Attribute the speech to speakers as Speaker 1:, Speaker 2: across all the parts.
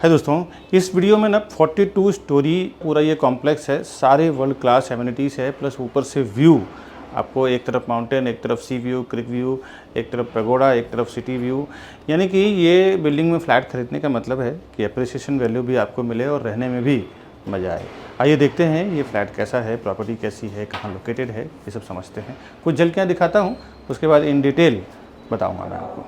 Speaker 1: है दोस्तों, इस वीडियो में ना 42 स्टोरी पूरा ये कॉम्प्लेक्स है, सारे वर्ल्ड क्लास एमिनिटीज़ है, प्लस ऊपर से व्यू आपको एक तरफ माउंटेन, एक तरफ सी व्यू, क्रिक व्यू, एक तरफ पैगोडा, एक तरफ सिटी व्यू। यानी कि ये बिल्डिंग में फ्लैट खरीदने का मतलब है कि अप्रिसिएशन वैल्यू भी आपको मिले और रहने में भी मज़ा आए। आइए देखते हैं ये फ्लैट कैसा है, प्रॉपर्टी कैसी है, कहाँ लोकेटेड है, ये सब समझते हैं। कुछ झलकियाँ दिखाता हूँ, उसके बाद इन डिटेल बताऊँगा मैं आपको।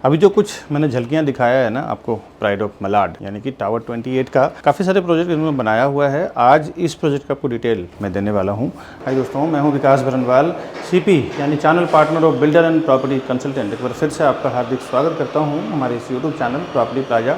Speaker 1: अभी जो कुछ मैंने झलकियाँ दिखाया है ना आपको प्राइड ऑफ मलाड यानी कि टावर 28 का, काफ़ी सारे प्रोजेक्ट इन्होंने बनाया हुआ है। आज इस प्रोजेक्ट का आपको डिटेल मैं देने वाला हूँ। हाय दोस्तों, मैं हूँ विकास बरनवाल, सीपी यानी channel partner of builder and property consultant. एक बार फिर से आपका हार्दिक स्वागत करता हूँ हमारे इस यूट्यूब चैनल प्रॉपर्टी प्लाजा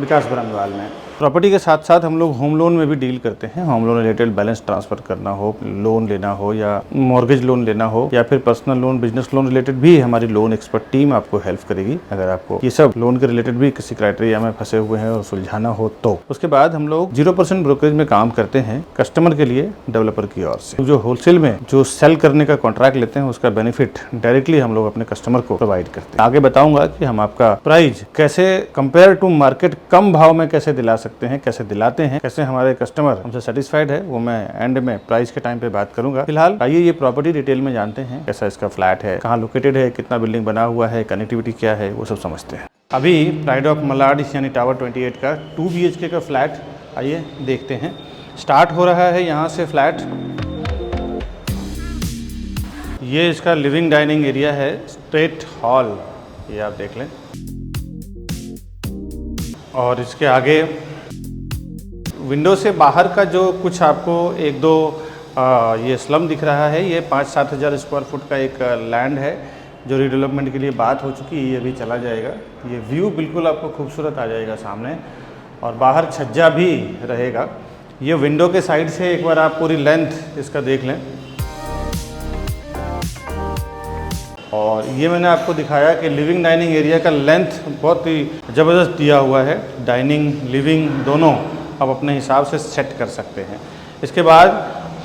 Speaker 1: विकास बरनवाल में। प्रॉपर्टी के साथ साथ हम लोग होम लोन में भी डील करते हैं। Home loan related balance transfer करना हो, लोन लेना हो या मॉर्गेज लोन लेना हो या फिर personal loan, business loan related भी हमारी लोन एक्सपर्ट टीम आपको हेल्प करेगी। अगर आपको ये सब लोन के रिलेटेड भी किसी क्राइटेरिया में फंसे हुए हैं और सुलझाना हो तो। उसके बाद हम लोग 0% ब्रोकरेज में काम करते हैं कस्टमर के लिए, डेवलपर की ओर से। जो होलसेल में जो सेल करने का कॉन्ट्रैक्ट लेते हैं उसका बेनिफिट डायरेक्टली हम लोग अपने कस्टमर को प्रोवाइड करते हैं। आगे बताऊंगा कि हम आपका प्राइस कैसे कंपेयर टू मार्केट कम भाव में कैसे दिला सकते हैं, कैसे दिलाते हैं, कैसे हमारे कस्टमर हमसे सेटिस्फाइड है, वो मैं एंड में प्राइस के टाइम पे बात करूंगा। फिलहाल आइए ये प्रॉपर्टी डिटेल में जानते हैं, कैसा इसका फ्लैट है, कहाँ लोकेटेड है, कितना बिल्डिंग बना हुआ है, कनेक्टिविटी क्या है, वो सब समझते हैं। अभी प्राइड ऑफ मलाड यानी टावर 28 का 2 BHK का फ्लैट आइए देखते हैं। स्टार्ट हो रहा है यहाँ से फ्लैट। ये इसका लिविंग डाइनिंग एरिया है, स्ट्रेट हॉल, ये आप देख लें। और इसके आगे विंडो से बाहर का जो कुछ आपको एक दो ये स्लम दिख रहा है, ये 5-7 हज़ार स्क्वायर फुट का एक लैंड है जो रीडेवलपमेंट के लिए बात हो चुकी है, ये भी चला जाएगा। ये व्यू बिल्कुल आपको खूबसूरत आ जाएगा सामने, और बाहर छज्जा भी रहेगा। ये विंडो के साइड से एक बार आप पूरी लेंथ इसका देख लें। और ये मैंने आपको दिखाया कि लिविंग डाइनिंग एरिया का लेंथ बहुत ही ज़बरदस्त दिया हुआ है। डाइनिंग लिविंग दोनों आप अपने हिसाब से सेट कर सकते हैं। इसके बाद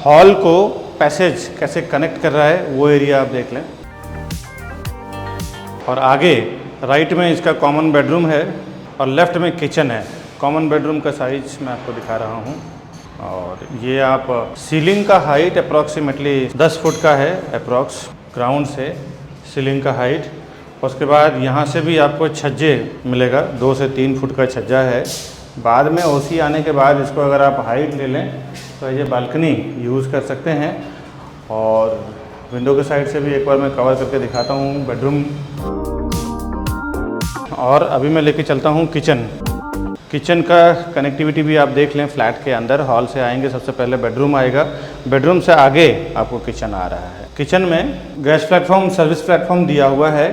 Speaker 1: हॉल को पैसेज कैसे कनेक्ट कर रहा है वो एरिया आप देख लें। और आगे राइट में इसका कॉमन बेडरूम है और लेफ्ट में किचन है। कॉमन बेडरूम का साइज मैं आपको दिखा रहा हूँ। और ये आप सीलिंग का हाइट अप्रॉक्सीमेटली 10 फुट का है, अप्रॉक्स ग्राउंड से सीलिंग का हाइट। उसके बाद यहाँ से भी आपको छज्जे मिलेगा, 2 से 3 फुट का छज्जा है। बाद में ओसी आने के बाद इसको अगर आप हाइट ले लें तो ये बालकनी यूज़ कर सकते हैं। और विंडो के साइड से भी एक बार मैं कवर करके दिखाता हूँ बेडरूम। और अभी मैं लेके चलता हूँ किचन। किचन का कनेक्टिविटी भी आप देख लें। फ्लैट के अंदर हॉल से आएंगे, सबसे पहले बेडरूम आएगा, बेडरूम से आगे आपको किचन आ रहा है। किचन में गैस प्लेटफॉर्म, सर्विस प्लेटफॉर्म दिया हुआ है।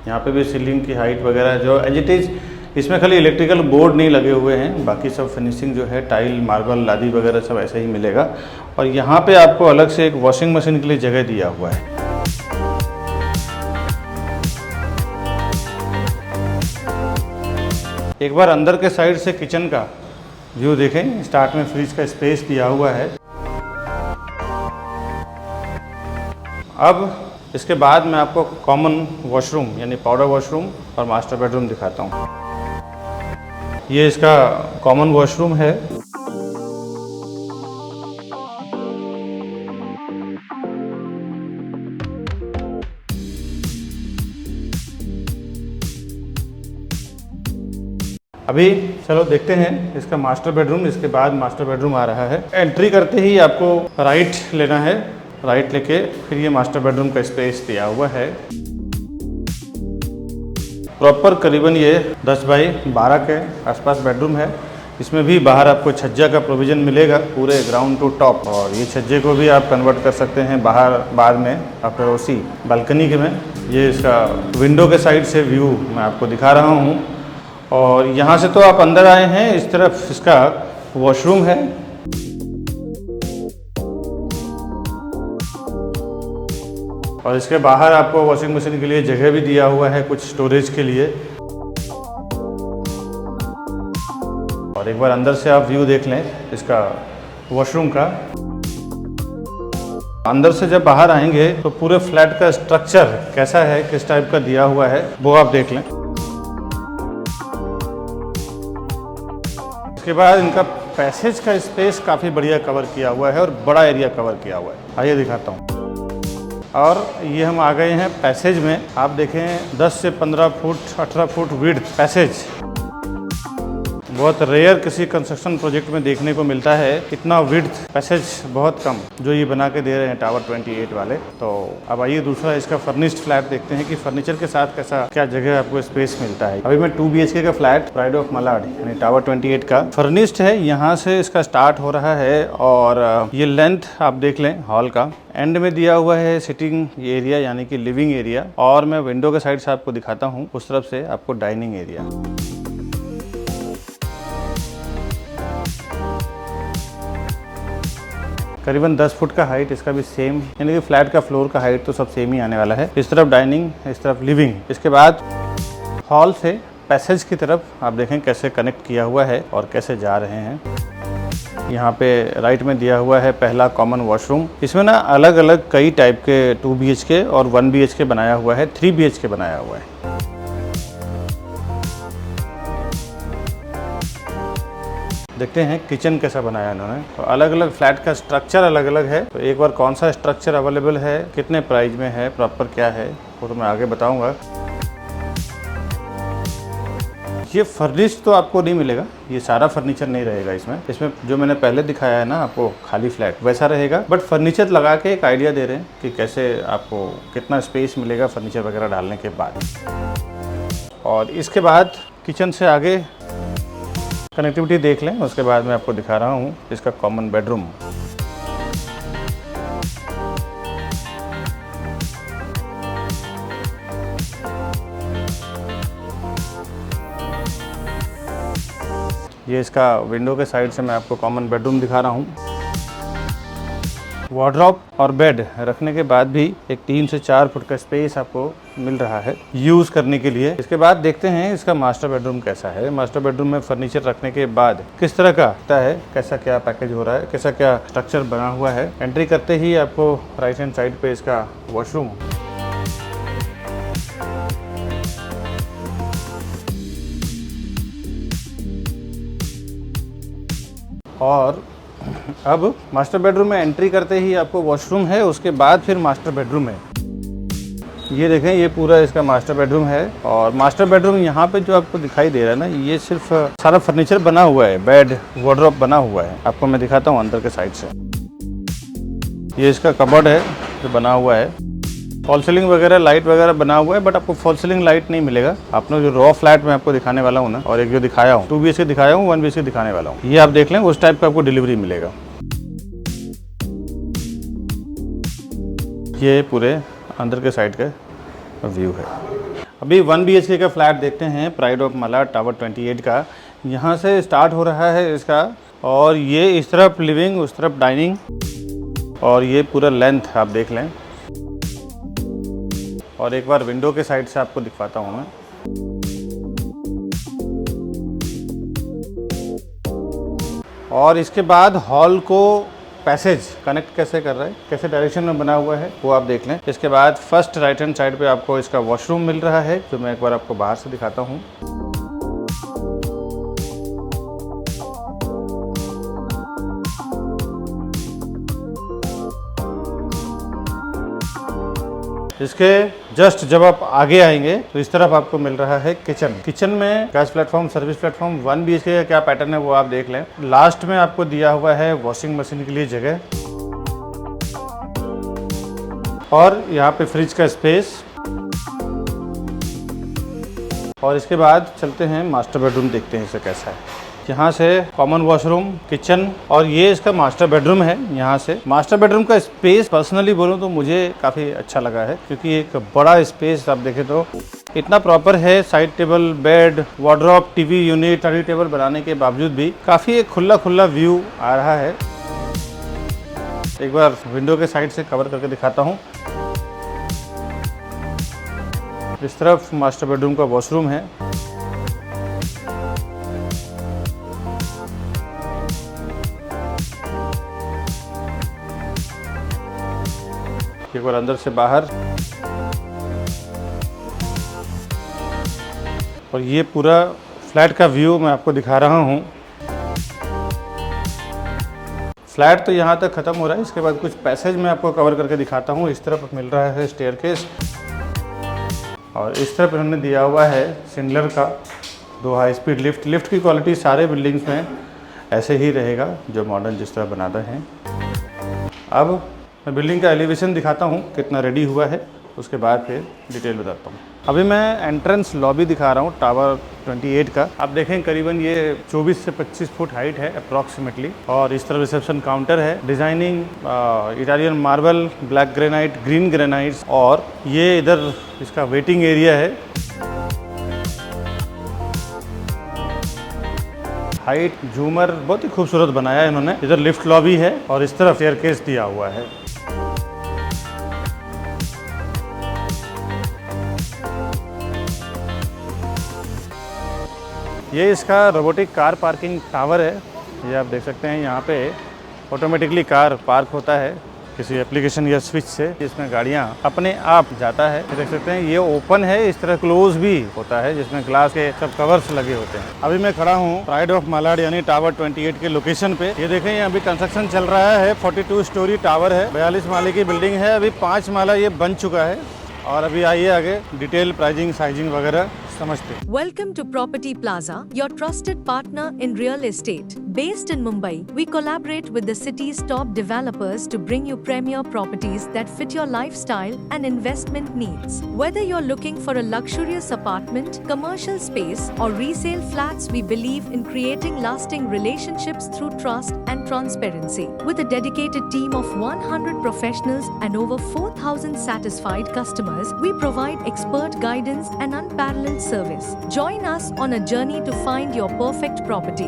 Speaker 1: यहाँ पे भी सीलिंग की हाइट वगैरह जो एज इट इज़, इसमें खाली इलेक्ट्रिकल बोर्ड नहीं लगे हुए हैं, बाकी सब फिनिशिंग जो है टाइल, मार्बल, लादी वगैरह सब ऐसे ही मिलेगा। और यहाँ पे आपको अलग से एक वॉशिंग मशीन के लिए जगह दिया हुआ है। एक बार अंदर के साइड से किचन का व्यू देखें। स्टार्ट में फ्रिज का स्पेस दिया हुआ है। अब इसके बाद मैं आपको कॉमन वॉशरूम यानी पाउडर वॉशरूम और मास्टर बेडरूम दिखाता हूँ। ये इसका कॉमन वॉशरूम है। अभी चलो देखते हैं इसका मास्टर बेडरूम। इसके बाद मास्टर बेडरूम आ रहा है। एंट्री करते ही आपको राइट लेना है, राइट लेके फिर ये मास्टर बेडरूम का स्पेस दिया हुआ है। प्रॉपर करीबन ये 10 बाई 12 के आसपास बेडरूम है। इसमें भी बाहर आपको छज्जा का प्रोविज़न मिलेगा पूरे ग्राउंड टू टॉप, और ये छज्जे को भी आप कन्वर्ट कर सकते हैं बाहर बाद में आफ्टर ओसी बालकनी के में। ये इसका विंडो के साइड से व्यू मैं आपको दिखा रहा हूँ। और यहाँ से तो आप अंदर आए हैं, इस तरफ इसका वॉशरूम है। और इसके बाहर आपको वॉशिंग मशीन के लिए जगह भी दिया हुआ है, कुछ स्टोरेज के लिए। और एक बार अंदर से आप व्यू देख लें इसका वॉशरूम का। अंदर से जब बाहर आएंगे तो पूरे फ्लैट का स्ट्रक्चर कैसा है, किस टाइप का दिया हुआ है, वो आप देख लें। इसके बाद इनका पैसेज का स्पेस काफ़ी बढ़िया कवर किया हुआ है और बड़ा एरिया कवर किया हुआ है। आइए दिखाता हूँ। और ये हम आ गए हैं पैसेज में। आप देखें 10 से 15 फुट 18 फुट विड्थ पैसेज। बहुत रेयर किसी कंस्ट्रक्शन प्रोजेक्ट में देखने को मिलता है इतना विड्थ पैसेज, बहुत कम जो ये बना के दे रहे हैं टावर 28 वाले। तो अब आइए दूसरा इसका फर्निश्ड फ्लैट देखते हैं कि फर्नीचर के साथ कैसा क्या जगह आपको स्पेस मिलता है। अभी मैं 2 BHK का फ्लैट प्राइड ऑफ मलाड यानी टावर 28 का फर्निश्ड है। यहाँ से इसका स्टार्ट हो रहा है और ये लेंथ आप देख लें हॉल का। एंड में दिया हुआ है सिटिंग एरिया यानी कि लिविंग एरिया, और मैं विंडो के साइड से आपको दिखाता हूँ। उस तरफ से आपको डाइनिंग एरिया। करीबन 10 फुट का हाइट इसका भी सेम, यानी कि फ्लैट का फ्लोर का हाइट तो सब सेम ही आने वाला है। इस तरफ डाइनिंग, इस तरफ लिविंग। इसके बाद हॉल से पैसेज की तरफ आप देखें कैसे कनेक्ट किया हुआ है और कैसे जा रहे हैं। यहाँ पे राइट में दिया हुआ है पहला कॉमन वॉशरूम। इसमें ना अलग अलग कई टाइप के 2 BHK और 1 BHK बनाया हुआ है, 3 BHK बनाया हुआ है। देखते हैं किचन कैसा बनाया इन्होंने। तो अलग अलग फ्लैट का स्ट्रक्चर अलग अलग है, तो एक बार कौन सा स्ट्रक्चर अवेलेबल है, कितने प्राइस में है, प्रॉपर क्या है, वो तो मैं आगे बताऊंगा। ये फर्निश्ड तो आपको नहीं मिलेगा, ये सारा फर्नीचर नहीं रहेगा इसमें जो मैंने पहले दिखाया है ना आपको खाली फ्लैट वैसा रहेगा, बट फर्नीचर लगा के एक आइडिया दे रहे हैं कि कैसे आपको कितना स्पेस मिलेगा फर्नीचर वगैरह डालने के बाद। और इसके बाद किचन से आगे कनेक्टिविटी देख लें, उसके बाद मैं आपको दिखा रहा हूँ इसका कॉमन बेडरूम। ये इसका विंडो के साइड से मैं आपको कॉमन बेडरूम दिखा रहा हूँ। वार्डरोब और बेड रखने के बाद भी एक 3 से 4 फुट का स्पेस आपको मिल रहा है यूज़ करने के लिए। इसके बाद देखते हैं इसका मास्टर बेडरूम कैसा है। मास्टर बेडरूम में फर्नीचर रखने के बाद किस तरह का होता है, कैसा क्या पैकेज हो रहा है, कैसा क्या स्ट्रक्चर बना हुआ है। एंट्री करते ही आपको राइट हैंड साइड पे इसका वॉशरूम, और अब मास्टर बेडरूम में एंट्री करते ही आपको वॉशरूम है, उसके बाद फिर मास्टर बेडरूम है। ये देखें, ये पूरा इसका मास्टर बेडरूम है। और मास्टर बेडरूम यहाँ पे जो आपको दिखाई दे रहा है ना, ये सिर्फ सारा फर्नीचर बना हुआ है, बेड वार्डरोब बना हुआ है। आपको मैं दिखाता हूँ अंदर के साइड से। ये इसका कबर्ड है जो बना हुआ है। फॉल सीलिंग वगैरह लाइट वगैरह बना हुआ है, बट आपको फॉल सीलिंग लाइट नहीं मिलेगा। आपने जो रॉ फ्लैट में आपको दिखाने वाला हूँ ना, और एक जो दिखाया हूँ 2 BHK दिखाया हूँ, 1 BHK दिखाने वाला हूँ, ये आप देख लें, उस टाइप का आपको डिलीवरी मिलेगा। ये पूरे अंदर के साइड का व्यू है। अभी 1 BHK का फ्लैट देखते हैं प्राइड ऑफ मलाड टावर 28 का। यहाँ से स्टार्ट हो रहा है इसका, और ये इस तरफ लिविंग, उस तरफ डाइनिंग, और ये पूरा लेंथ आप देख लें। और एक बार विंडो के साइड से आपको दिखवाता हूँ मैं। और इसके बाद हॉल को पैसेज कनेक्ट कैसे कर रहा है, कैसे डायरेक्शन में बना हुआ है वो आप देख लें। इसके बाद फर्स्ट राइट हैंड साइड पे आपको इसका वॉशरूम मिल रहा है, जो मैं एक बार आपको बाहर से दिखाता हूँ। इसके जस्ट जब आप आगे आएंगे तो इस तरफ आपको मिल रहा है किचन। किचन में gas platform, service platform, 1 BHK का क्या पैटर्न है वो आप देख लें। लास्ट में आपको दिया हुआ है वॉशिंग मशीन के लिए जगह और यहाँ पे फ्रिज का स्पेस। और इसके बाद चलते हैं मास्टर बेडरूम, देखते हैं इसे कैसा है। यहाँ से कॉमन वॉशरूम, किचन और ये इसका मास्टर बेडरूम है। यहाँ से मास्टर बेडरूम का स्पेस पर्सनली बोलूँ तो मुझे काफ़ी अच्छा लगा है, क्योंकि एक बड़ा स्पेस आप देखें तो इतना प्रॉपर है। Side table, bed, wardrobe, TV unit, study table बनाने के बावजूद भी काफ़ी एक खुला व्यू आ रहा है। एक बार विंडो के साइड से कवर करके दिखाता हूँ। इस तरफ मास्टर बेडरूम का वॉशरूम है। एक बार अंदर से बाहर, और ये पूरा फ्लैट का व्यू मैं आपको दिखा रहा हूँ। फ्लैट तो यहाँ तक ख़त्म हो रहा है। इसके बाद कुछ पैसेज मैं आपको कवर करके दिखाता हूँ। इस तरफ मिल रहा है स्टेयरकेस और इस तरफ इन्होंने दिया हुआ है सिंडलर का 2 हाई स्पीड लिफ्ट। लिफ्ट की क्वालिटी सारे बिल्डिंग्स में ऐसे ही रहेगा, जो मॉडर्न जिस तरह बनाते हैं। अब मैं बिल्डिंग का एलिवेशन दिखाता हूँ कितना रेडी हुआ है, उसके बाद फिर डिटेल बताता हूँ। अभी मैं एंट्रेंस लॉबी दिखा रहा हूँ टावर 28 का। आप देखें करीबन ये 24 से 25 फुट हाइट है अप्रॉक्सीमेटली। और इस तरह रिसेप्शन काउंटर है। Designing Italian marble, black granite, green granites, और ये इधर इसका वेटिंग एरिया है। हाइट, झूमर बहुत ही खूबसूरत बनाया है इन्होंने। इधर लिफ्ट लॉबी है और इस तरफ स्टेयरकेस दिया हुआ है। ये इसका रोबोटिक कार पार्किंग टावर है। ये आप देख सकते हैं, यहाँ पे ऑटोमेटिकली कार पार्क होता है किसी एप्लीकेशन या स्विच से, जिसमें गाड़ियाँ अपने आप जाता है। देख सकते हैं ये ओपन है, इस तरह क्लोज भी होता है, जिसमें ग्लास के सब कवर्स लगे होते हैं। अभी मैं खड़ा हूँ प्राइड ऑफ मलाड यानी टावर 28 के लोकेशन पे। ये देखें यहाँ अभी कंस्ट्रक्शन चल रहा है। 42 स्टोरी टावर है, 42 माले की बिल्डिंग है। अभी 5 माला ये बन चुका है। और अभी आइए आगे डिटेल प्राइसिंग, साइजिंग वगैरह समझते हैं।
Speaker 2: Welcome to Property Plaza, your trusted partner in real estate. Based in Mumbai, we collaborate with the city's top developers to bring you premier properties that fit your lifestyle and investment needs. Whether you're looking for a luxurious apartment, commercial space, or resale flats, we believe in creating lasting relationships through trust and transparency. With a dedicated team of 100 professionals and over 4,000 satisfied customers, we provide expert guidance and unparalleled service. Join us on a journey to find your perfect property.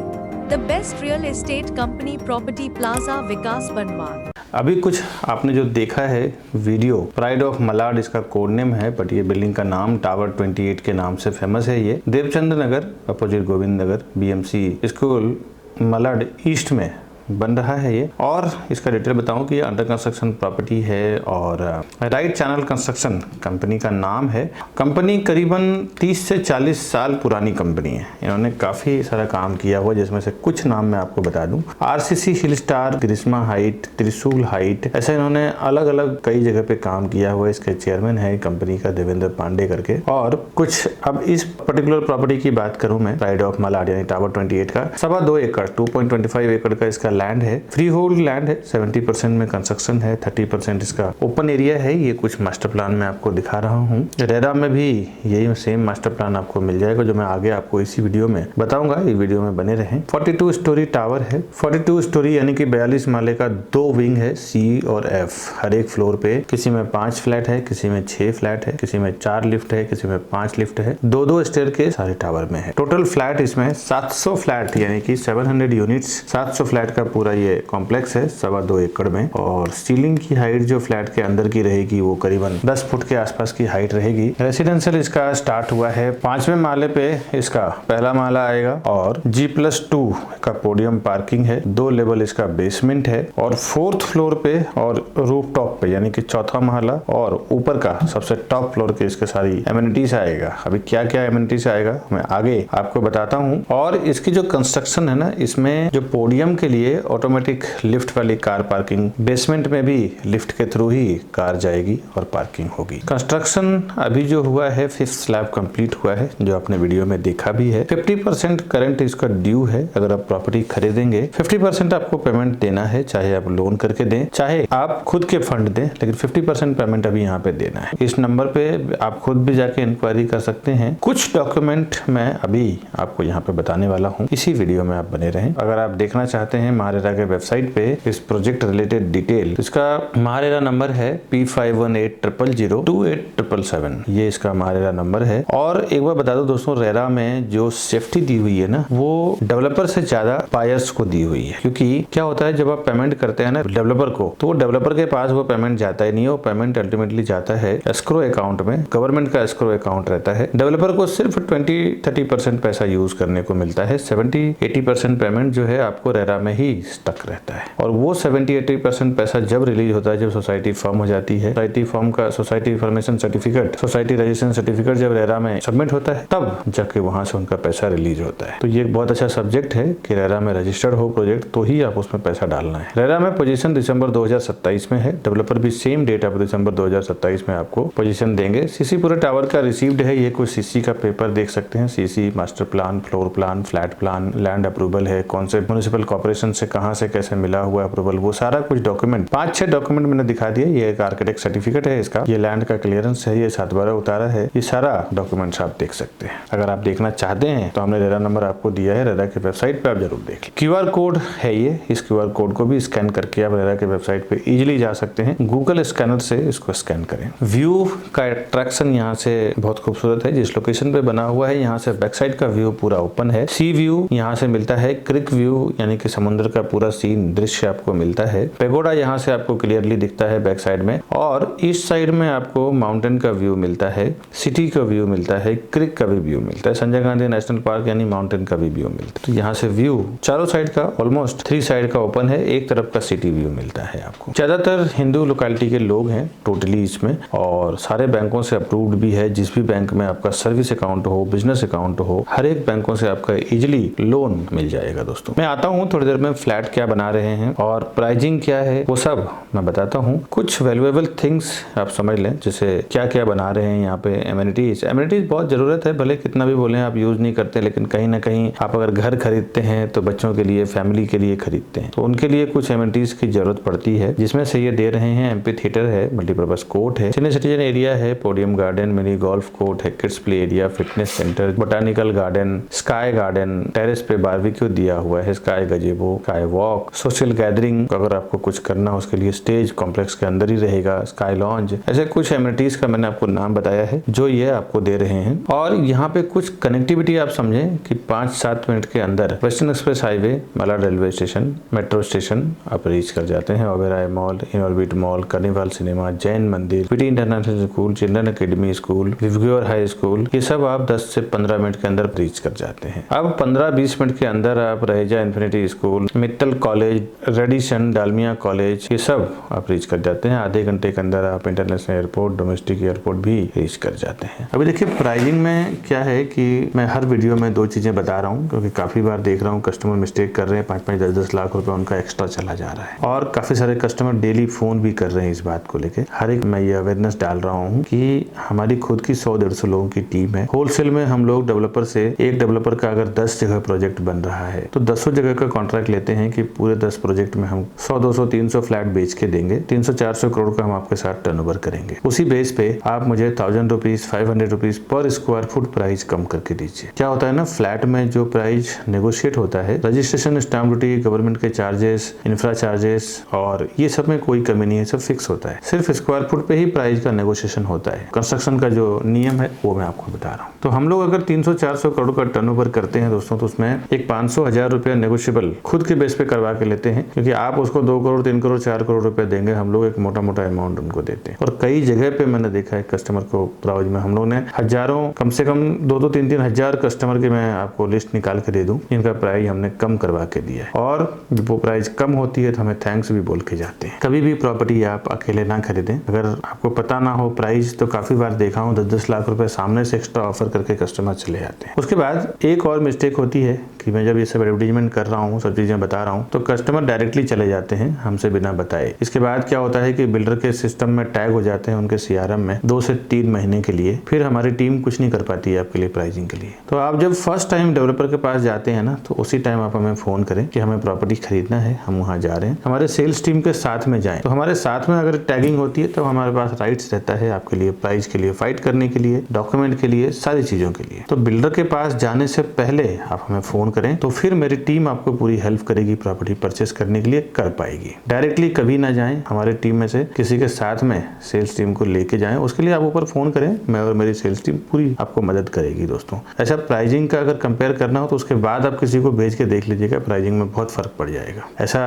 Speaker 2: The best real estate company, Property Plaza, विकास बनवाल।
Speaker 1: अभी कुछ आपने जो देखा है video, pride of Malad इसका code name है, but ये बिल्डिंग का नाम टावर 28 के नाम से फेमस है। ये देवचंद नगर opposite Govind Nagar BMC school Malad east में बन रहा है ये। और इसका डिटेल बताऊं कि ये अंडर कंस्ट्रक्शन प्रॉपर्टी है और राइट चैनल कंस्ट्रक्शन कंपनी का नाम है। कंपनी करीबन 30 से 40 साल पुरानी कंपनी है। इन्होंने काफ़ी सारा काम किया हुआ, जिसमें से कुछ नाम मैं आपको बता दूं। RCC हिल स्टार, ग्रिश्मा हाइट, त्रिशूल हाइट, ऐसा इन्होंने अलग अलग कई जगह पे काम किया हुआ। इसके चेयरमैन है कंपनी का देवेंद्र पांडे करके। और कुछ अब इस पर्टिकुलर प्रॉपर्टी की बात करूं मैं, प्राइड ऑफ मलाड यानी टावर 28 का 2.25 एकड़ 2.25 एकड़ का इसका लैंड है। फ्री होल्ड लैंड है। 70% में कंस्ट्रक्शन है, 30% इसका ओपन एरिया है। ये कुछ मास्टर प्लान में आपको दिखा रहा हूँ। रेरा में भी यही सेम मास्टर प्लान आपको मिल जाएगा, जो मैं आगे आपको इसी वीडियो में बताऊंगा। ये वीडियो में बने रहें। 42 स्टोरी टावर है। 42 स्टोरी यानी कि 42 माले का 2 विंग है, C और F। हर एक फ्लोर पे किसी में 5 फ्लैट है, किसी में 6 फ्लैट है, किसी में 4 लिफ्ट है, किसी में 5 लिफ्ट है। 2-2 स्टेयर के सारे टावर में है। टोटल फ्लैट इसमें 700 फ्लैट यानी कि 700 यूनिट्स, 700 फ्लैट का का पूरा ये कॉम्प्लेक्स है 2.25 एकड़ में, और सीलिंग की हाइट जो फ्लैट के अंदर की रहेगी वो करीबन 10 फुट के आसपास की हाइट रहेगी। रेसिडेंशियल इसका स्टार्ट हुआ है 5वें माले पे, इसका पहला माला आएगा और G+2 का पोडियम पार्किंग है, 2 लेवल इसका बेसमेंट है और 4th फ्लोर पे और रूफ टॉप पे यानी कि चौथा माला और ऊपर का सबसे टॉप फ्लोर के इसके सारी एमिनिटीज आएगा। अभी क्या क्या एमिनिटीज आएगा मैं आगे आपको बताता हूँ। और इसकी जो कंस्ट्रक्शन है ना, इसमें जो पोडियम के लिए ऑटोमेटिक लिफ्ट वाली कार पार्किंग, बेसमेंट में भी लिफ्ट के थ्रू ही कार जाएगी और पार्किंग होगी। कंस्ट्रक्शन अभी जो हुआ है 5th स्लैब कंप्लीट हुआ है, जो आपने वीडियो में देखा भी है। 50% करंट इसका ड्यू है। अगर आप प्रॉपर्टी खरीदेंगे 50% आपको पेमेंट देना है, चाहे आप लोन करके दें चाहे आप खुद के फंड दें, लेकिन 50% पेमेंट अभी यहाँ पे देना है। इस नंबर पे आप खुद भी जाके इंक्वायरी कर सकते हैं। कुछ डॉक्यूमेंट मैं अभी आपको यहाँ पे बताने वाला हूँ, इसी वीडियो में आप बने रहें। अगर आप देखना चाहते हैं महारेरा के वेबसाइट पे इस प्रोजेक्ट रिलेटेड डिटेल, इसका महारेरा नंबर है P5180028777। ये इसका महारेरा नंबर है। और एक बार बता दो दोस्तों, रेरा में जो सेफ्टी दी हुई है ना, वो डेवलपर से ज्यादा बायर्स को दी हुई है। क्योंकि क्या होता है, जब आप पेमेंट करते हैं ना डेवलपर को, तो डेवलपर के पास वो पेमेंट जाता ही नहीं है। वो पेमेंट अल्टीमेटली जाता है एस्क्रो अकाउंट में, गवर्नमेंट का एस्क्रो अकाउंट रहता है। डेवलपर को सिर्फ 20-30% पैसा यूज करने को मिलता है। 70-80% पेमेंट जो है आपको रेरा में ही स्टक रहता है। और वो 70-80% पैसा जब रिलीज होता है, जब सोसाइटी फॉर्म हो जाती है, सोसाइटी फॉर्म का society information certificate, society registration certificate जब रेरा में सबमिट होता है, तब जाके वहां से उनका पैसा रिलीज होता है। तो ये एक बहुत अच्छा सब्जेक्ट है कि रेरा में रजिस्टर्ड हो प्रोजेक्ट तो ही आप उसमें पैसा डालना है। रेरा में पोजीशन दिसंबर 2027 में है। डेवलपर भी सेम डेट ऑफ दिसंबर 2027 में आपको पोजीशन देंगे। सीसी पूरे टावर का रिसीव्ड है। ये कुछ सीसी का पेपर देख सकते हैं। CC, master plan, floor plan, flat plan, land approval है, कौन से म्युनिसिपल कॉर्पोरेशन से कहां से कैसे मिला हुआ अप्रूवल, वो सारा कुछ डॉक्यूमेंट 5-6 डॉक्यूमेंट मैंने दिखा दिया। ये एक आर्किटेक्ट सर्टिफिकेट है इसका, ये लैंड का क्लियरेंस है, ये 7/12 उतारा है, ये सारा डॉक्यूमेंट्स आप देख सकते हैं। अगर आप देखना चाहते हैं तो हमने रेरा नंबर आपको दिया है, रेरा के वेबसाइट पे आप जरूर देख लें। QR कोड है ये, इस QR कोड को भी स्कैन करके आप रेरा के वेबसाइट पे इजीली जा सकते हैं। गूगल स्कैनर से इसको स्कैन करें। व्यू का अट्रैक्शन यहाँ से बहुत खूबसूरत है। जिस लोकेशन पे बना हुआ है, यहाँ से बैक साइड का व्यू पूरा ओपन है। सी व्यू यहाँ से मिलता है, क्रिक व्यू यानी कि समुद्र का पूरा सीन दृश्य आपको मिलता है। पेगोडा यहाँ से आपको क्लियरली दिखता है बैक साइड में, और इस साइड में आपको माउंटेन का व्यू मिलता है, सिटी का व्यू मिलता है, क्रिक का भी व्यू मिलता है, संजय गांधी नेशनल पार्क यानी माउंटेन का भी व्यू मिलता है। तो यहाँ से व्यू चारों साइड का, ऑलमोस्ट 3 साइड का ओपन है। एक तरफ का सिटी व्यू मिलता है आपको। ज्यादातर हिंदू लोकेलिटी के लोग हैं टोटली इसमें, और सारे बैंकों से अप्रूव्ड भी है। जिस भी बैंक में आपका सर्विस अकाउंट हो, बिजनेस अकाउंट हो, हर एक बैंकों से आपका इजिली लोन मिल जाएगा। दोस्तों मैं आता हूँ थोड़ी देर में, फ्लैट क्या बना रहे हैं और प्राइसिंग क्या है वो सब मैं बताता हूँ। कुछ वैल्यूएबल थिंग्स आप समझ लें, जैसे क्या क्या बना रहे हैं यहाँ पे। एमिनिटीज बहुत जरूरत है, भले कितना भी बोले आप यूज नहीं करते, लेकिन कहीं ना कहीं आप अगर घर खरीदते हैं तो बच्चों के लिए, फैमिली के लिए खरीदते हैं, तो उनके लिए कुछ एमिनिटीज की जरूरत पड़ती है, जिसमें से ये दे रहे हैं। एम्पी थिएटर है, मल्टीपर्पज कोर्ट है, सीनियर सिटीजन एरिया है, podium garden, mini golf court है, kids play area, fitness centre, botanical garden, sky garden, terrace पे बारबेक्यू दिया हुआ है, sky gazebo, sky walk, social gathering अगर आपको कुछ करना हो उसके लिए स्टेज कॉम्प्लेक्स के अंदर ही रहेगा, स्काई लॉन्ज, ऐसे कुछ एमिनिटीज का मैंने आपको नाम बताया है जो ये आपको दे रहे हैं। और यहाँ पे कुछ कनेक्टिविटी आप समझें कि 5-7 मिनट के अंदर western express highway, Malad railway station, metro station आप रीच कर जाते हैं। Oberoi mall, Inorbit mall, Carnival cinema, Jain मंदिर, PT international school, children academy school, विवग्योर हाई स्कूल, ये सब आप 10 से 15 मिनट के अंदर रीच कर जाते हैं। अब 15-20 मिनट के अंदर आप Raheja infinity school, Mittal college, Radisson, Dalmia college, ये सब आप रीच कर जाते हैं। आधे घंटे के अंदर आप इंटरनेशनल एयरपोर्ट, डोमेस्टिक एयरपोर्ट भी रीच कर जाते हैं। अभी देखिए प्राइसिंग में क्या है कि मैं हर वीडियो में 2 चीजें बता रहा हूँ, क्योंकि काफी बार देख रहा हूँ कस्टमर मिस्टेक कर रहे हैं, 5-5, 10-10 लाख रुपए उनका एक्स्ट्रा चला जा रहा है। और काफी सारे कस्टमर डेली फोन भी कर रहे हैं इस बात को लेके। हर एक मैं ये अवेयरनेस डाल रहा हूँ कि हमारी खुद की 100-150 लोगों की टीम है। होलसेल में हम लोग डेवलपर से, एक डेवलपर का अगर 10 जगह प्रोजेक्ट बन रहा है तो 10 जगह का कॉन्ट्रैक्ट लेते हैं कि पूरे 10 प्रोजेक्ट में हम 100-200-300 फ्लैट बेच के देंगे। 300-400 करोड़ का हम आपके साथ टर्नओवर करेंगे। उसी बेस पे आप मुझे 1000 रुपीज, 500 रुपीज पर स्क्वायर फुट प्राइस कम करके दीजिए। क्या होता है ना, फ्लैट में जो प्राइस नेगोशिएट होता है, रजिस्ट्रेशन, स्टैम्प ड्यूटी, गवर्नमेंट के चार्जेस, इंफ्रा चार्जेस, और ये सब में कोई कमी नहीं है, सब फिक्स होता है। सिर्फ स्क्वायर फुट पे ही प्राइस का नेगोशिएशन होता है। कंस्ट्रक्शन का जो नियम है वो मैं आपको बता रहा हूँ। तो हम लोग अगर 300-400 करोड़ का टर्नओवर करते हैं दोस्तों, तो उसमें एक 500-1000 रुपया नेगोशिएबल खुद के बेस पे करवा के लेते हैं, क्योंकि आप उसको 2 करोड़ 3 करोड़ 4 करोड़ रुपए देंगे, हम लोग एक मोटा मोटा अमाउंट उनको देते हैं। और कई जगह पे मैंने देखा है कस्टमर को प्राइज में हम लोग ने हजारों, कम से कम 2-3 हजार कस्टमर की मैं आपको लिस्ट निकाल के दे दूं, इनका प्राइस हमने कम करवा के दिया है। और जब वो प्राइस कम होती है तो हमें थैंक्स भी बोल के जाते हैं। कभी भी प्रॉपर्टी आप अकेले ना खरीदें, अगर आपको पता ना हो प्राइस, तो काफी बार देखा हूं 10-10 लाख रुपए सामने से एक्स्ट्रा ऑफर करके कस्टमर चले जाते हैं। उसके बाद एक और मिस्टेक होती है कि मैं जब ये सब एडवर्टीजमेंट कर रहा हूँ, सब चीजें बता रहा हूँ, तो कस्टमर डायरेक्टली चले जाते हैं हमसे बिना बताए। इसके बाद क्या होता है कि बिल्डर के सिस्टम में टैग हो जाते हैं उनके CRM में 2 से 3 महीने के लिए, फिर हमारी टीम कुछ नहीं कर पाती है आपके लिए प्राइसिंग के लिए। तो आप जब फर्स्ट टाइम डेवलपर के पास जाते हैं ना, तो उसी टाइम आप हमें फोन करें कि हमें प्रॉपर्टी खरीदना है, हम वहाँ जा रहे हैं, हमारे सेल्स टीम के साथ में जाएं। तो हमारे साथ में अगर टैगिंग होती है तो हमारे पास राइट्स रहता है आपके लिए प्राइस के लिए फाइट करने के लिए, डॉक्यूमेंट के लिए, सारी चीजों के लिए। तो बिल्डर के पास जाने से पहले आप हमें फोन करें, तो फिर मेरी टीम आपको पूरी हेल्प करेगी, प्रॉपर्टी परचेस करने के लिए कर पाएगी। डायरेक्टली कभी ना जाएं, हमारी टीम में से किसी के साथ में सेल्स टीम को लेके जाएं। उसके लिए आप ऊपर फोन करें, मैं और मेरी सेल्स टीम पूरी आपको मदद करेगी। दोस्तों, ऐसा प्राइसिंग का अगर कंपेयर करना हो तो उसके बाद आप किसी को भेज के देख लीजिएगा, प्राइसिंग में बहुत फर्क पड़ जाएगा। ऐसा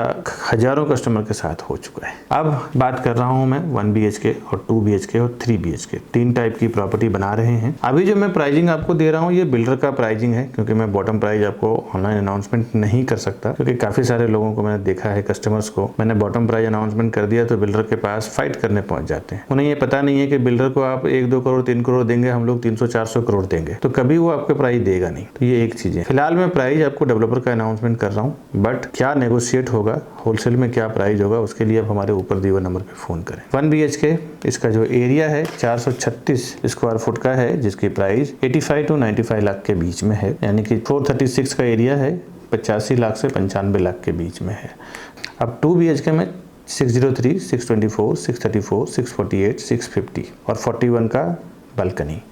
Speaker 1: हजारों कस्टमर के साथ हो चुका है। अब बात कर रहा हूं मैं 1 BHK और 2 BHK और 3 BHK 3 टाइप की प्रॉपर्टी बना रहे हैं। अभी जो मैं प्राइसिंग आपको दे रहा हूँ ये बिल्डर का प्राइसिंग है, क्योंकि मैं बॉटम प्राइस आपको ऑनलाइन अनाउंसमेंट नहीं कर सकता, क्योंकि काफी सारे लोगों को मैंने देखा है, कस्टमर्स को मैंने बॉटम प्राइस अनाउंसमेंट कर दिया तो बिल्डर के पास फाइट करने पहुंच जाते हैं। उन्हें ये पता नहीं है कि बिल्डर को आप 1-2 करोड़ 3 करोड़ देंगे, हम लोग 300-400 करोड़ देंगे, तो कभी वो आपके प्राइस देगा नहीं। तो ये एक चीज है। फिलहाल मैं प्राइस आपको डेवलपर का अनाउंसमेंट कर रहा हूँ, बट क्या नेगोशिएट होगा, होलसेल में क्या प्राइस होगा, उसके लिए आप हमारे ऊपर दिए हुए नंबर पे फोन करें। 1 BHK इसका जो एरिया है 436 स्क्वायर फुट का है, जिसकी प्राइस 85 to 95 लाख के बीच में है, यानी कि 436 का एरिया है, 85 लाख से 95 लाख के बीच में है। अब 2 BHK में 603, 624, 634, 648, 650 और 41 का बालकनी।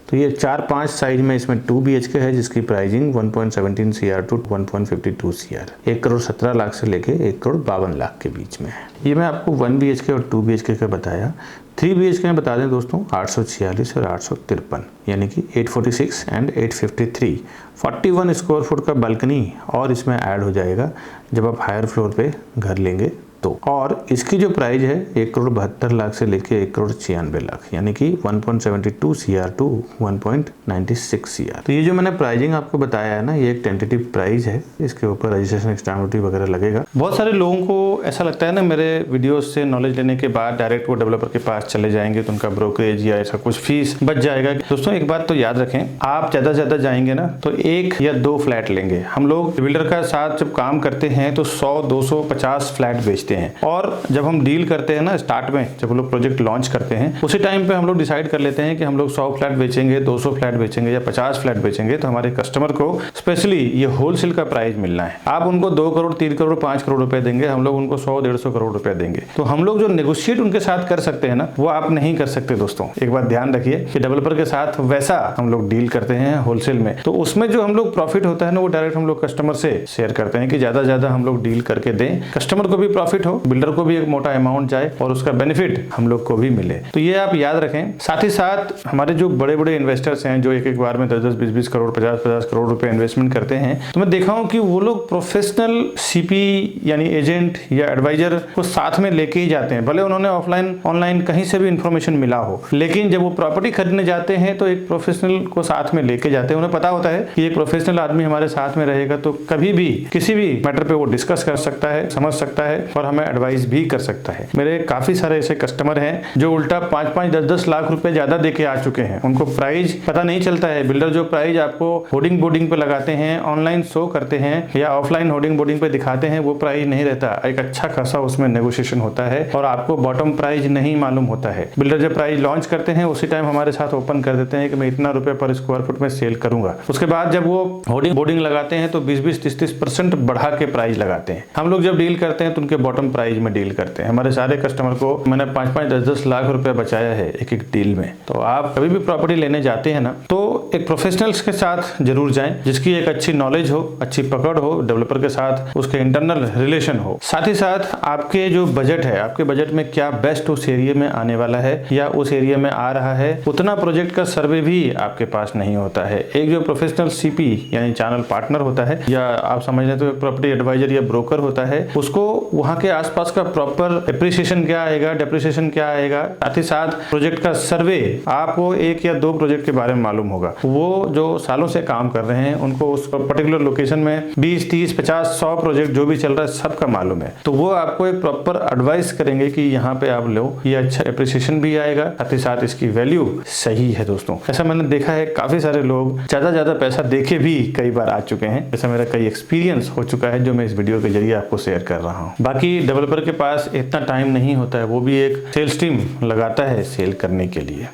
Speaker 1: तो ये 4-5 साइज में इसमें 2 BHK है, जिसकी pricing 1.17 CR to 1.52 CR, 1 crore 17 lakh से लेके 1 करोड़ 52 लाख के बीच में है। ये मैं आपको 1 BHK और 2 BHK का बताया। 3 BHK में बता दें दोस्तों 846 और 853, यानी कि 846 एंड 853, 41 स्क्वायर फुट का बालकनी और इसमें ऐड हो जाएगा जब आप हायर फ्लोर पे घर लेंगे तो। और इसकी जो प्राइस है 1 करोड़ 72 लाख से लेके 1 करोड़ 96 लाख, यानी कि 1.72 CR to 1.96 CR। तो ये जो मैंने प्राइसिंग आपको बताया है ना, ये एक टेंटेटिव प्राइस है, इसके ऊपर रजिस्ट्रेशन स्टैम्प ड्यूटी वगैरह लगेगा। बहुत सारे लोगों को ऐसा लगता है ना, मेरे वीडियोस से नॉलेज लेने के बाद डायरेक्ट वो डेवलपर के पास चले जाएंगे तो उनका ब्रोकरेज या ऐसा कुछ फीस बच जाएगा। दोस्तों, एक बात तो याद रखें, आप ज्यादा से ज्यादा जाएंगे ना तो 1 या 2 फ्लैट लेंगे। हम लोग बिल्डर का साथ जब काम करते हैं तो 100-250 फ्लैट बेचते हैं, और जब हम डील करते हैं ना स्टार्ट में, जब हम लोग प्रोजेक्ट लॉन्च करते हैं, उसी टाइम पे हम लोग डिसाइड कर लेते हैं कि हम लोग 100 फ्लैट बेचेंगे, 200 फ्लैट बेचेंगे या 50 फ्लैट बेचेंगे। तो हमारे कस्टमर को स्पेशली ये होलसेल का प्राइस मिलना है। आप उनको 2 करोड़ 3 करोड़ 5 करोड़ रुपए देंगे, हम लोग उनको 100-150 करोड़ रुपए देंगे। तो हम लोग जो नेगोशिएट उनके साथ कर सकते हैं ना, वो आप नहीं कर सकते। दोस्तों, एक बात ध्यान रखिए कि डेवलपर के साथ वैसा हम लोग डील करते हैं होलसेल में, तो उसमें जो हम लोग प्रॉफिट होता है ना, वो डायरेक्ट हम लोग कस्टमर से शेयर करते हैं कि ज्यादा हम लोग डील करके दें, कस्टमर को भी प्रॉफिट हो, बिल्डर को भी एक मोटा अमाउंट जाए और उसका बेनिफिट हम लोग को भी मिले। तो ये आप याद रखें। साथ ही साथ हमारे जो बड़े बड़े इन्वेस्टर्स हैं, जो एक बार में 10-10, 20-20 करोड़, 50-50 करोड़ रुपए इन्वेस्टमेंट करते हैं, तो मैं देखा हूं कि वो लोग प्रोफेशनल CP यानी एजेंट या एडवाइजर को साथ में लेके ही जाते हैं। भले उन्होंने ऑफलाइन ऑनलाइन कहीं से भी इंफॉर्मेशन मिला हो, लेकिन जब वो प्रॉपर्टी खरीदने जाते हैं तो एक प्रोफेशनल को साथ में लेके जाते हैं। उन्हें पता होता है कि एक प्रोफेशनल आदमी हमारे साथ में रहेगा तो कभी भी किसी भी मैटर पे वो डिस्कस कर सकता है, समझ सकता है और हमें एडवाइस भी कर सकता है। मेरे काफी सारे ऐसे कस्टमर हैं जो उल्टा 5-5, 10-10 लाख रुपए ज्यादा देके आ चुके हैं। उनको प्राइस पता नहीं चलता है। बिल्डर जो प्राइस आपको होर्डिंग बोर्डिंग पे लगाते हैं, ऑनलाइन शो करते हैं या ऑफलाइन होर्डिंग बोर्डिंग पे दिखाते हैं, वो प्राइस नहीं रहता। एक अच्छा खासा उसमें नेगोशिएशन होता है और आपको बॉटम प्राइस नहीं मालूम होता है। बिल्डर जब प्राइस लॉन्च करते हैं उसी टाइम हमारे साथ ओपन कर देते हैं कि मैं इतना रुपए पर स्क्वायर फुट में सेल करूंगा। उसके बाद जब वो होर्डिंग बोर्डिंग लगाते हैं तो 20-20, 30-30% बढ़ा के प्राइस लगाते हैं। हम लोग जब डील करते हैं तो उनके बॉटम प्राइस में डील करते हैं। हमारे सारे कस्टमर को मैंने 5-5, 10-10 लाख रुपए बचाया है एक एक डील में। तो आप कभी भी प्रॉपर्टी लेने जाते हैं ना, तो एक प्रोफेशनल्स के साथ जरूर जाएं, जिसकी एक अच्छी नॉलेज हो, अच्छी पकड़ हो, डेवलपर के साथ उसके इंटरनल रिलेशन हो। साथ ही साथ आपके जो बजट है, आपके बजट में क्या बेस्ट उस एरिया में आने वाला है या उस एरिया में आ रहा है, उतना प्रोजेक्ट का सर्वे भी आपके पास नहीं होता है। एक जो प्रोफेशनल सीपी यानी चैनल पार्टनर होता है, या आप समझ लें तो प्रॉपर्टी एडवाइजर या ब्रोकर होता है, उसको वहां के आसपास का प्रॉपर एप्रिसिएशन क्या आएगा, डेप्रिसिएशन क्या आएगा, साथ ही साथ प्रोजेक्ट का सर्वे, आपको 1 या 2 प्रोजेक्ट के बारे में मालूम होगा। वो जो सालों से काम कर रहे हैं, उनको उस पर्टिकुलर लोकेशन में 20, 30, 50, 100 प्रोजेक्ट जो भी चल रहा है सबका मालूम है। तो वो आपको एक प्रॉपर एडवाइस करेंगे कि यहाँ पे आप लो, ये अच्छा एप्रिसिएशन भी आएगा, साथ ही साथ इसकी वैल्यू सही है। दोस्तों, ऐसा मैंने देखा है, काफी सारे लोग ज्यादा पैसा देके भी कई बार आ चुके हैं। ऐसा मेरा कई एक्सपीरियंस हो चुका है जो मैं इस वीडियो के जरिए आपको शेयर कर रहा हूँ। बाकी डेवलपर के पास इतना टाइम नहीं होता है, वो भी एक सेल्स टीम लगाता है सेल करने के लिए।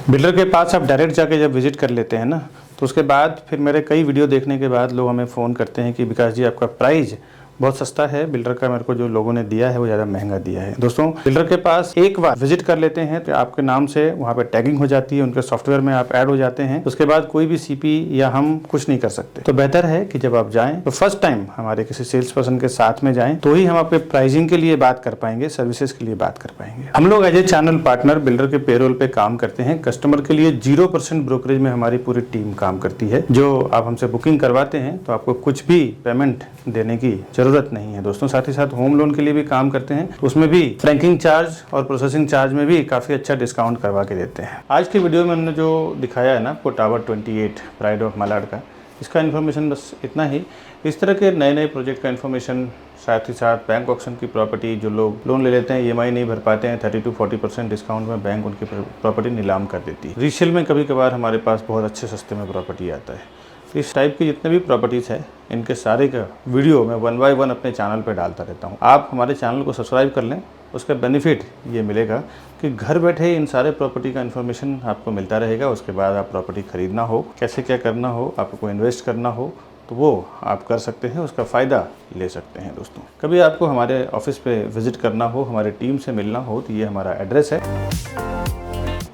Speaker 1: बिल्डर के पास आप डायरेक्ट जाके जब विजिट कर लेते हैं ना, तो उसके बाद फिर मेरे कई वीडियो देखने के बाद लोग हमें फ़ोन करते हैं कि विकास जी आपका प्राइस बहुत सस्ता है, बिल्डर का मेरे को जो लोगों ने दिया है वो ज़्यादा महंगा दिया है। दोस्तों, बिल्डर के पास एक बार विजिट कर लेते हैं तो आपके नाम से वहाँ पे टैगिंग हो जाती है, उनके सॉफ्टवेयर में आप ऐड हो जाते हैं। उसके बाद कोई भी सीपी या हम कुछ नहीं कर सकते। तो बेहतर है कि जब आप जाएं तो फर्स्ट टाइम हमारे किसी सेल्स पर्सन के साथ में जाएं, तो ही हम आपके प्राइसिंग के लिए बात कर पाएंगे, सर्विसेज के लिए बात कर पाएंगे। हम लोग as a channel partner builder के पेरोल पे काम करते हैं। कस्टमर के लिए 0% ब्रोकरेज में हमारी पूरी टीम काम करती है। जो आप हमसे बुकिंग करवाते हैं तो आपको कुछ भी पेमेंट देने की जरूरत नहीं है। दोस्तों, साथ ही साथ होम लोन के लिए भी काम करते हैं, उसमें भी फ्रैंकिंग चार्ज और प्रोसेसिंग चार्ज में भी काफ़ी अच्छा डिस्काउंट करवा के देते हैं। आज की वीडियो में हमने जो दिखाया है ना आपको टावर 28 प्राइड ऑफ मलाड का, इसका इन्फॉर्मेशन बस इतना ही। इस तरह के नए प्रोजेक्ट का इन्फॉर्मेशन, साथ ही साथ बैंक ऑक्शन की प्रॉपर्टी, जो लोग लोन ले लेते हैं, EMI नहीं भर पाते हैं, 30-40% डिस्काउंट में बैंक उनकी प्रॉपर्टी नीलाम कर देती है। रीसेल में कभी कभार हमारे पास बहुत अच्छे सस्ते में प्रॉपर्टी आता है। इस टाइप की जितने भी प्रॉपर्टीज़ है, इनके सारे का वीडियो मैं 1 बाय 1 अपने चैनल पे डालता रहता हूँ। आप हमारे चैनल को सब्सक्राइब कर लें, उसका बेनिफिट ये मिलेगा कि घर बैठे इन सारे प्रॉपर्टी का इन्फॉर्मेशन आपको मिलता रहेगा। उसके बाद आप प्रॉपर्टी खरीदना हो, कैसे क्या करना हो, आपको इन्वेस्ट करना हो, तो वो आप कर सकते हैं, उसका फ़ायदा ले सकते हैं। दोस्तों, कभी आपको हमारे ऑफिस पे विजिट करना हो, हमारे टीम से मिलना हो, तो ये हमारा एड्रेस है।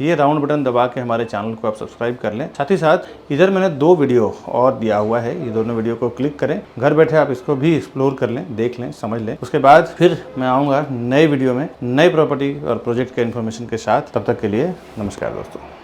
Speaker 1: ये राउंड बटन दबा के हमारे चैनल को आप सब्सक्राइब कर लें। साथ ही साथ इधर मैंने 2 वीडियो और दिया हुआ है, ये दोनों वीडियो को क्लिक करें, घर बैठे आप इसको भी एक्सप्लोर कर लें, देख लें, समझ लें। उसके बाद फिर मैं आऊँगा नए वीडियो में नए प्रॉपर्टी और प्रोजेक्ट के इन्फॉर्मेशन के साथ। तब तक के लिए नमस्कार दोस्तों।